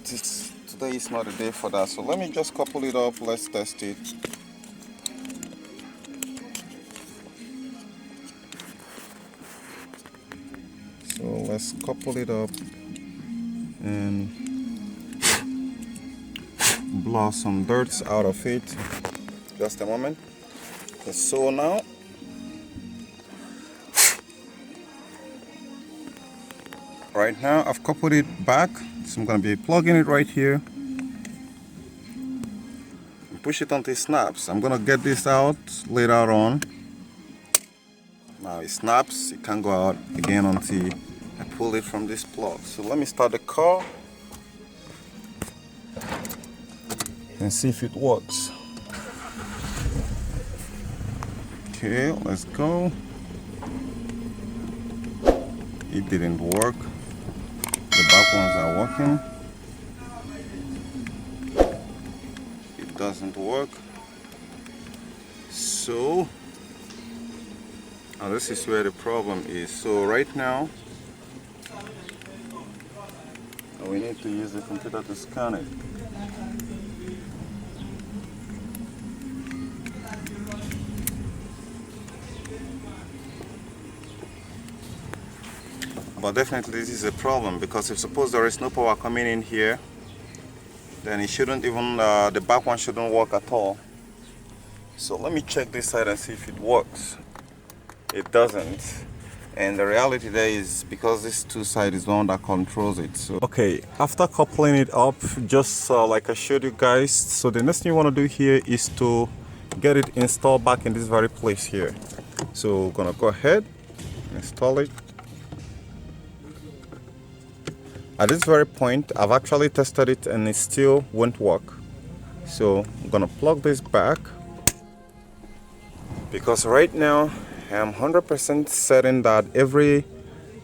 today is not a day for that. So let me just couple it up. Let's test it. So let's couple it up and blow some dirt out of it. Just a moment. So now right now I've coupled it back, so I'm going to be plugging it right here. Push it until it snaps. I'm going to get this out later on. Now it snaps, it can't go out again until I pull it from this plug. So let me start the car and see if it works. Okay, let's go. It didn't work. The back ones are working. It doesn't work. So this is where the problem is. So right now we need to use the computer to scan it. But definitely this is a problem, because if suppose there is no power coming in here, then it shouldn't even, the back one shouldn't work at all. So let me check this side and see if it works. It doesn't. And the reality there is because this two side is the one that controls it. So okay, after coupling it up, just like I showed you guys, so the next thing you want to do here is to get it installed back in this very place here. So we're gonna go ahead, install it. At this very point, I've actually tested it and it still won't work. So I'm gonna plug this back, because right now I'm 100% certain that every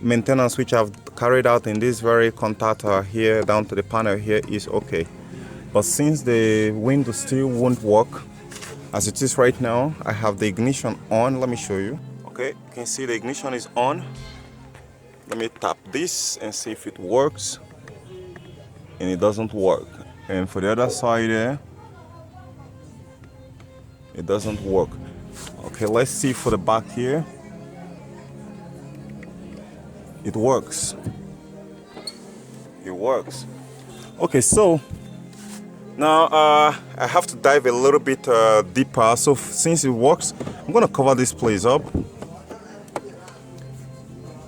maintenance which I've carried out in this very contactor here down to the panel here is okay. But since the window still won't work as it is right now, I have the ignition on. Let me show you. Okay, you can see the ignition is on. Let me tap this and see if it works. And it doesn't work. And for the other side there, it doesn't work. Okay, let's see for the back here. It works. It works. Okay, so now I have to dive a little bit deeper. So since it works, I'm gonna cover this place up.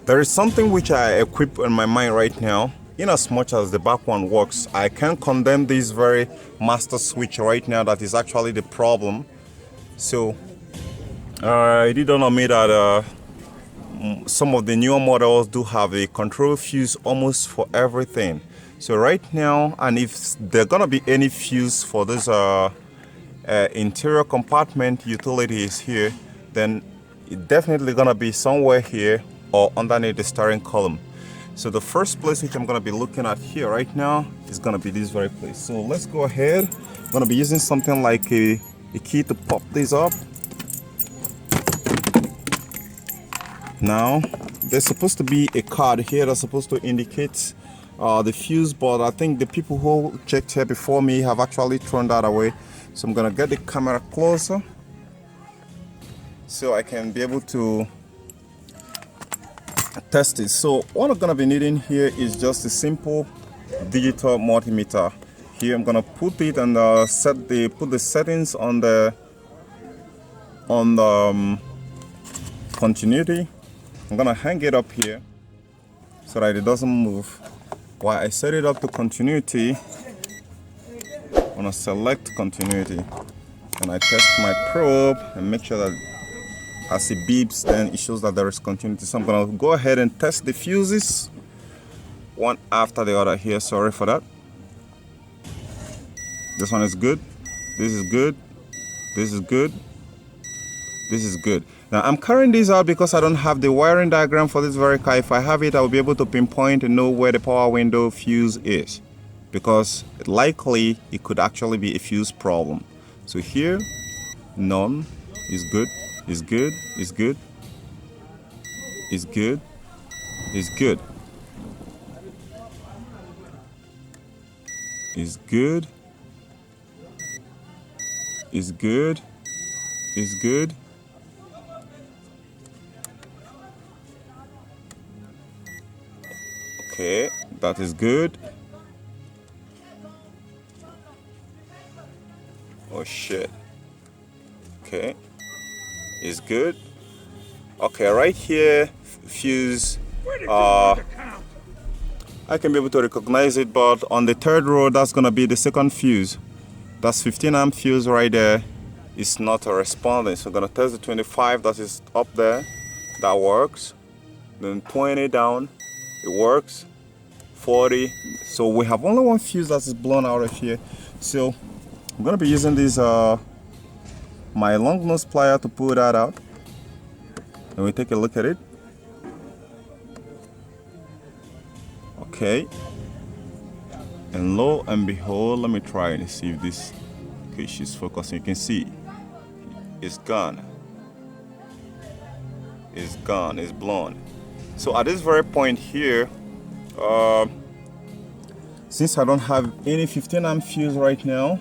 There is something which I equip in my mind right now. In as much as the back one works, I can't condemn this very master switch right now that is actually the problem. So it did dawn on me that some of the newer models do have a control fuse almost for everything. So right now, and if there's gonna be any fuse for this interior compartment utilities here, then it's definitely gonna be somewhere here or underneath the steering column. So the first place which I'm gonna be looking at here right now is gonna be this very place. So let's go ahead. I'm gonna be using something like a key to pop this up. Now, there's supposed to be a card here that's supposed to indicate the fuse, but I think the people who checked here before me have actually thrown that away. So I'm gonna get the camera closer so I can be able to test it. So what I'm gonna be needing here is just a simple digital multimeter. Here I'm gonna put it and put the settings on the continuity. I'm gonna hang it up here so that it doesn't move. While I set it up to continuity, I'm gonna select continuity and I test my probe and make sure that as it beeps, then it shows that there is continuity. So I'm gonna go ahead and test the fuses one after the other here. Sorry for that. This one is good. This is good. This is good. This is good. Now I'm carrying this out because I don't have the wiring diagram for this very car. If I have it, I will be able to pinpoint and know where the power window fuse is, because likely it could actually be a fuse problem. So here, none is good. Is good, is good, is good, is good. It's good. It's good. It's good. Okay, that is good. Oh shit. Okay, it's good. Okay, right here, fuse. I can be able to recognize it, but on the third row, that's gonna be the second fuse. That's 15 amp fuse right there. It's not responding, so I'm gonna test the 25 that is up there. That works. Then 20 down, it works. 40. So we have only one fuse that is blown out of here. So I'm gonna be using this my long nose plier to pull that out. And we take a look at it. Okay. And lo and behold, let me try and see if this. Okay, she's focusing. You can see it's gone. It's gone. It's blown. So at this very point here, since I don't have any 15 amp fuse right now,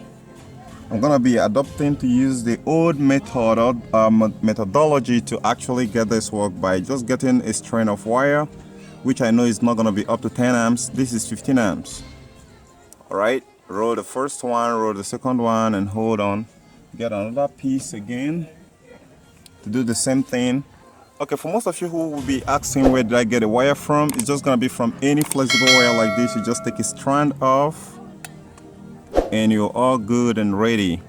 I'm gonna be adopting to use the old methodology to actually get this work by just getting a string of wire, which I know is not gonna be up to 10 amps. This is 15 amps. All right, roll the first one, roll the second one, and hold on. Get another piece again to do the same thing. Okay, for most of you who will be asking where did I get a wire from, it's just gonna be from any flexible wire like this. You just take a strand off and you're all good and ready.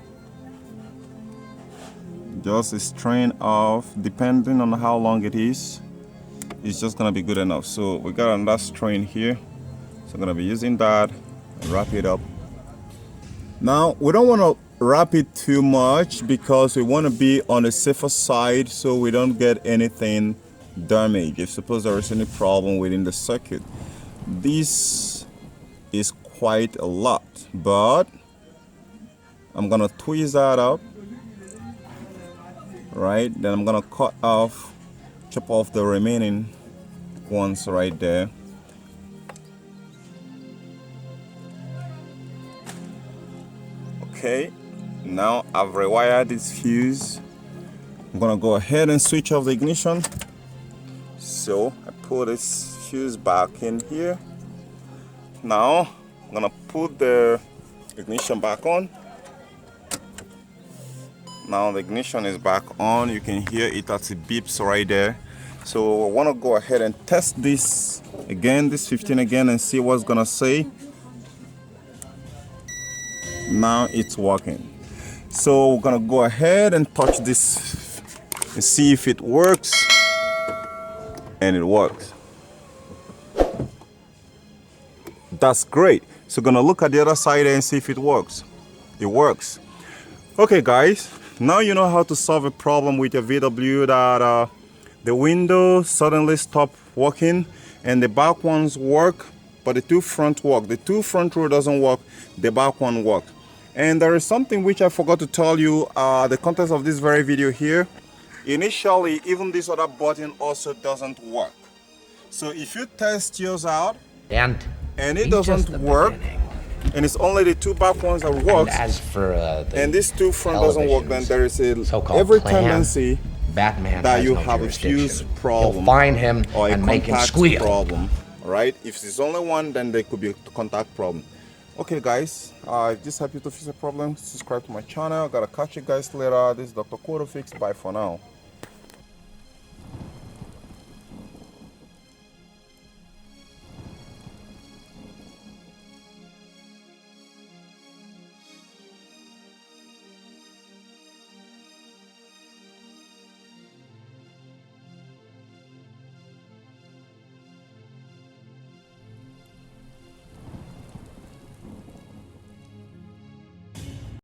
Just a strand off, depending on how long it is, it's just gonna be good enough. So we got another string here, so I'm gonna be using that and wrap it up. Now we don't want to wrap it too much because we want to be on the safer side so we don't get anything damaged if suppose there is any problem within the circuit. This is quite a lot, but I'm gonna twist that up, right? Then I'm gonna chop off the remaining ones right there. Okay, now I've rewired this fuse. I'm gonna go ahead and switch off the ignition. So I put this fuse back in here. Now I'm gonna put the ignition back on. Now the ignition is back on. You can hear it as it beeps right there. So I want to go ahead and test this again, this 15 again, and see what's gonna say. Now it's working. So we're gonna go ahead and touch this and see if it works. And it works. That's great. So gonna look at the other side and see if it works. It works. Okay guys, now you know how to solve a problem with your VW that the window suddenly stopped working and the back ones work, but the two front work. The two front row doesn't work, the back one works. And there is something which I forgot to tell you, the context of this very video here. Initially, even this other button also doesn't work. So if you test yours out and it doesn't work, and it's only the two back ones that work, and these two front doesn't work, then there is every tendency that you have a fuse problem. You'll find him or a and make him contact squeal. problem. Right? If it's only one, then there could be a contact problem. Okay guys, if this helped you to fix a problem, subscribe to my channel. Gotta catch you guys later. This is Dr. Fix. Bye for now.